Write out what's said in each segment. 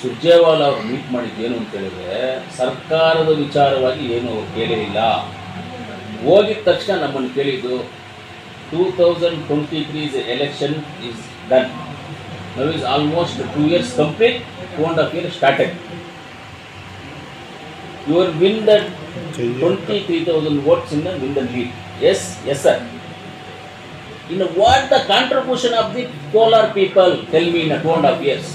ಸುರ್ಜೇವಾಲಾ ಅವರು ಮೀಟ್ ಮಾಡಿದ್ದೇನು ಅಂತ ಹೇಳಿದ್ರೆ ಸರ್ಕಾರದ ವಿಚಾರವಾಗಿ ಏನು ಅವರು ಕೇಳೇ ಇಲ್ಲ. ಹೋಗಿದ ತಕ್ಷಣ ನಮ್ಮನ್ನು ಕೇಳಿದ್ದು 2023 election is done. Now is almost 2 years complete, 2.5 years started. You will win the 23,000 votes in the win the lead. Yes, yes sir. What the contribution of the Kolar people? Tell me in 2.5 years.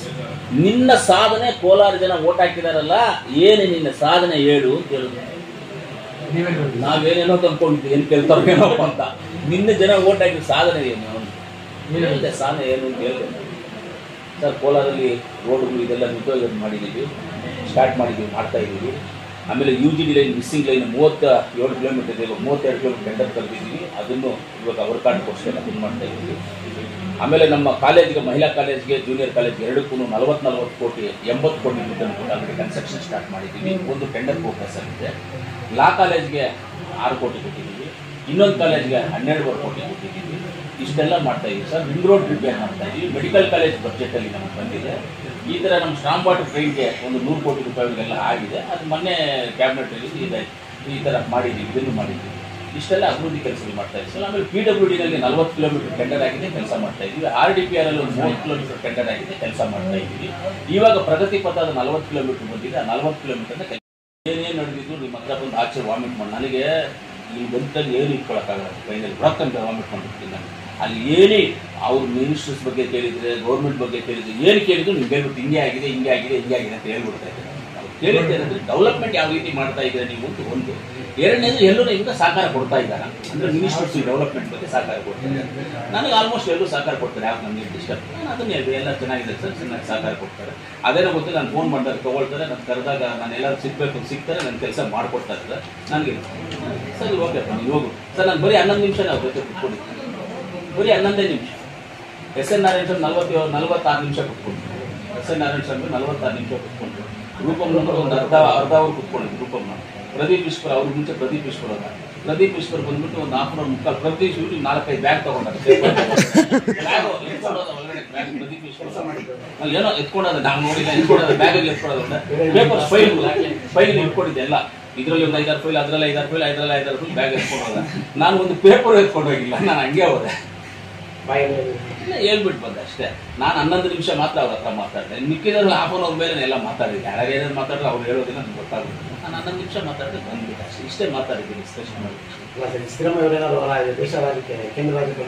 ನಿನ್ನ ಸಾಧನೆ ಕೋಲಾರ ಜನ vote ಹಾಕಿದಾರಲ್ಲ, ಏನು ನಿನ್ನ ಸಾಧನೆ ಹೇಳು ಅಂತ ಹೇಳಿದ್ರು. ನಾವೇನೇನೋ ತಂದ್ಕೊಂಡಿದ್ವಿ, ಏನು ಕೇಳ್ತಾರೇನೋ ಅಂತ. ನಿನ್ನ ಜನ ಓಟ್ ಹಾಕಿದ ಸಾಧನೆ ಏನು ಹೇಳಿದೆ, ಸಾಧನೆ ಏನು ಅಂತ ಹೇಳಿದೆ. ಸರ್, ಕೋಲಾರಲ್ಲಿ ರೋಡ್ಗಳು ಇದೆಲ್ಲ ನಿಂತೋಗಿ ಮಾಡಿದ್ದೀವಿ, ಸ್ಟಾರ್ಟ್ ಮಾಡಿದ್ದೀವಿ, ಮಾಡ್ತಾ ಇದ್ದೀವಿ. ಆಮೇಲೆ UGD line missing line 37 kilometre ಇದೆ, 32 ಕಿಲೋಮೀಟರ್ ಟೆಂಡರ್ ಕರೆದಿದ್ದೀವಿ. ಅದನ್ನು ಇವಾಗ ಅವ್ರ ಕಾರ್ಡ್ಗೋಸ್ಕರ ಅದನ್ನು ಮಾಡ್ತಾ ಇದ್ದೀವಿ. ಆಮೇಲೆ ನಮ್ಮ ಕಾಲೇಜಿಗೆ, ಮಹಿಳಾ ಕಾಲೇಜ್ಗೆ, ಜೂನಿಯರ್ ಕಾಲೇಜ್ಗೆ ಎರಡಕ್ಕೂ 40 ಕೋಟಿ 80 ಕೋಟಿ ದುಡ್ಡನ್ನು ಕೊಟ್ಟು ಆಲ್ರೆಡಿ ಕನ್ಸ್ಟ್ರಕ್ಷನ್ ಸ್ಟಾರ್ಟ್ ಮಾಡಿದ್ದೀವಿ. ಒಂದು ಟೆಂಡರ್ ಪ್ರೋಗ್ರೆಸ್ ಆಗಿದೆ. ಲಾ ಕಾಲೇಜ್ಗೆ 6 ಕೋಟಿ ಕೊಟ್ಟಿದ್ದೀವಿ, ಇನ್ನೊಂದು ಕಾಲೇಜ್ಗೆ 12 ಕೋಟಿ ಕೊಟ್ಟಿದ್ದೀವಿ. ಇಷ್ಟೆಲ್ಲ ಮಾಡ್ತಾ ಇದ್ದೀವಿ ಸರ್. ರಿಂಗ್ ರೋಡ್ ರಿಪೇರ್ ಮಾಡ್ತಾ ಇದ್ದೀವಿ. ಮೆಡಿಕಲ್ ಕಾಲೇಜ್ ಬಜೆಟಲ್ಲಿ ನಮಗೆ ಬಂದಿದೆ. ಈ ಥರ ನಮ್ಮ ಸ್ಟ್ರಾಂಗ್ ವಾಟರ್ ಟ್ರೈನ್ಗೆ ಒಂದು 100 ಕೋಟಿ ರೂಪಾಯಿಗೆಲ್ಲ ಆಗಿದೆ. ಅದು ಮೊನ್ನೆ ಕ್ಯಾಬಿನೆಟಲ್ಲಿ ಇದೆ. ಈ ಥರ ಮಾಡಿದ್ದೀವಿ, ಇದನ್ನು ಮಾಡಿದ್ದೀವಿ. ಇಷ್ಟೆಲ್ಲ ಅಭಿವೃದ್ಧಿ ಕೆಲಸಗಳು ಮಾಡ್ತಾ ಇದ್ದೀವಿ. ಆಮೇಲೆ PWDನಲ್ಲಿ 40 ಕಿಲೋಮೀಟರ್ ಟೆಂಡರ್ ಆಗಿದೆ, ಕೆಲಸ ಮಾಡ್ತಾ ಇದ್ದೀವಿ. RDPRಲ್ಲಿ ಒಂದು 30 ಕಿಲೋಮೀಟರ್ ಟೆಂಡರ್ ಆಗಿದೆ, ಕೆಲಸ ಮಾಡ್ತಾ ಇದ್ದೀವಿ. ಇವಾಗ ಪ್ರಗತಿ ಪಥದ 40 ಕಿಲೋಮೀಟರ್ ಬಂದಿದೆ. ಆ 40 ಕಿಲೋಮೀಟರ್ನ ಏನೇನು ನಡೆದಿದ್ದು ನಿಮ್ಮ ಹತ್ರ ಬಂದು ಆಚೆ ವಾಮಿಟ್ ಮಾಡಿ, ನನಗೆ ಇಲ್ಲಿ ಬಂದಲ್ಲಿ ಏನು ಇಟ್ಕೊಳಕ್ಕಾಗಲ್ಲ. ಟ್ರೈನಲ್ಲಿ ಬರೋಕ್ಕಂತ ವಾಮಿಟ್ ಮಾಡಿಬಿಡ್ತೀನಿ ನಾನು. ಅಲ್ಲಿ ಏನೇ ಅವ್ರ ಮಿನಿಸ್ಟರ್ಸ್ ಬಗ್ಗೆ ಕೇಳಿದರೆ, ಗೌರ್ಮೆಂಟ್ ಬಗ್ಗೆ ಕೇಳಿದರೆ, ಏನು ಕೇಳಿದ್ರು ನಿಮ್ಗೆ ಹೇಳ್ಬಿಟ್ಟು ಹಿಂಗೆ ಆಗಿದೆ, ಹಿಂಗೆ ಆಗಿದೆ, ಹಿಂಗೆ ಆಗಿದೆ ಅಂತ ಹೇಳ್ಬಿಡ್ತಾ ಇದ್ದಾರೆ. ನಾವು ಕೇಳಿದ್ದೆ ಅಂದರೆ ಡೆವಲಪ್ಮೆಂಟ್ ಯಾವ ರೀತಿ ಮಾಡ್ತಾ ಇದ್ದಾರೆ ನೀವು ಅಂತ ಒಂದು. ಎರಡನೇದು ಎಲ್ಲರೂ ಈಗ ಸಹಕಾರ ಕೊಡ್ತಾ ಇದ್ದಾರೆ. ಅಂದರೆ ಮಿನಿಸ್ಟರ್ಸ್ ಈ ಡೆವಲಪ್ಮೆಂಟ್ ಬಗ್ಗೆ ಸಹಕಾರ ಕೊಡ್ತಾರೆ. ನನಗೆ ಆಲ್ಮೋಸ್ಟ್ ಎಲ್ಲರೂ ಸಹಕಾರ ಕೊಡ್ತಾರೆ. ಯಾಕೆ ನಮಗೆ ಡಿಸ್ಟರ್ಬ್, ನಾನು ಅದನ್ನೇ ಹೇಳಿದೆ, ಎಲ್ಲ ಚೆನ್ನಾಗಿದೆ ಸರ್, ಚೆನ್ನಾಗಿ ಸಹಕಾರ ಕೊಡ್ತಾರೆ. ಅದೇನೋ ಗೊತ್ತಿಲ್ಲ, ನಾನು ಫೋನ್ ಮಾಡಿದಾಗ ತೊಗೊಳ್ತಾರೆ, ನಾನು ಕರೆದಾಗ ನಾನು ಎಲ್ಲರೂ ಸಿಗಬೇಕು ಸಿಗ್ತಾರೆ, ನನ್ನ ಕೆಲಸ ಮಾಡಿಕೊಡ್ತಾ ಇದ್ದಾರೆ. ನನಗೆ ಸರಿ ಓಕೆಪ್ಪ, ನೀವು ಹೋಗು ಸರ್. ನಾನು ಬರೀ 11 ನಿಮಿಷ ನಾವು ಜೊತೆ ಕುತ್ಕೊಂಡಿದ್ದೀನಿ, ಬರೀ 11 ನಿಮಿಷ. SN ನಾರಾಯಣ ಸ್ವಾಮಿ 46 ನಿಮಿಷ ಕುತ್ಕೊಂಡಿದ್ದೆ. SN ನಾರಾಯಣ ಸ್ವಾಮಿ 46 ನಿಮಿಷ ಕುತ್ಕೊಂಡ್ರು. ರೂಪಮ್ನವರು ಒಂದು ಅರ್ಧ ಅವ್ರು ಕುತ್ಕೊಂಡಿದ್ರು. ರೂಪಮ್ನ ಪ್ರದೀಪ್ ಈಶ್ವರ್, ಅವ್ರ ಮುಂಚೆ ಪ್ರದೀಪ್ ಈಶ್ವರ್ ಅಲ್ಲ. ಪ್ರದೀಪ್ ಈಶ್ವರ್ ಬಂದ್ಬಿಟ್ಟು ಒಂದು 1/2 hour ಮುಕ್ಕಾಲು ಪ್ರತಿ ಶೂಟ್ 4-5 ಬ್ಯಾಗ್ ತಗೊಂಡಾರೆ. ಪ್ರದೀಪ್ ಈಶ್ವರ್ ಏನೋ ಎತ್ಕೊಂಡೋದ, ನಾವು ನೋಡಿಲ್ಲ, ಎತ್ಕೊಂಡೋದ ಬ್ಯಾಗಲ್ಲಿ ಎತ್ಕೊಳ್ಳೋದ ಪೇಪರ್ ಫೈಲ್ ಇಟ್ಕೊಂಡಿದ್ದೆ ಎಲ್ಲ. ಇದರಲ್ಲಿ ಒಂದು 5-6 ಫೈಲ್, ಅದರಲ್ಲಿ 5-6 ಫೈಲ್, ಅದರಲ್ಲಿ 5-6 ಫೈಲ್ ಬ್ಯಾಗ್ ಎತ್ಕೊಂಡೋದ. ನಾನು ಒಂದು ಪೇಪರ್ ಎತ್ಕೊಂಡು ಹೋಗಿಲ್ಲ, ನಾನು ಹಂಗೆ ಹೋದೆ. ಹೇಳ್ಬಿಟ್ಟು ಬಂದೆ ಅಷ್ಟೇ. ನಾನು 11 ನಿಮಿಷ ಮಾತ್ರ ಅವ್ರ ಹತ್ರ ಮಾತಾಡಿದೆ. ಮಿಕ್ಕಿದ್ರಲ್ಲಿ 1/2 hour ಮೇಲೆ ಎಲ್ಲ ಮಾತಾಡಿದೆ. ಯಾರು ಏನೇನು ಮಾತಾಡಿದ್ರೆ ಅವ್ರು ಹೇಳೋದಿಲ್ಲ, ನನಗೆ ಗೊತ್ತಾಗುತ್ತೆ. ನಾನು 11 ನಿಮಿಷ ಮಾತಾಡಿದೆ, ಬಂದ್ಬಿಟ್ಟು ಅಷ್ಟೇ. ಇಷ್ಟೇ ಮಾತಾಡಿದ್ದೀನಿ, ಡಿಸ್ಕಷನ್ ಮಾಡಿ. ಸಿದ್ದರಾಮಯ್ಯ ಅವರೇನಾದ್ರು ದೇಶ ರಾಜಕೀಯ ಕೇಂದ್ರ ರಾಜಕೀಯ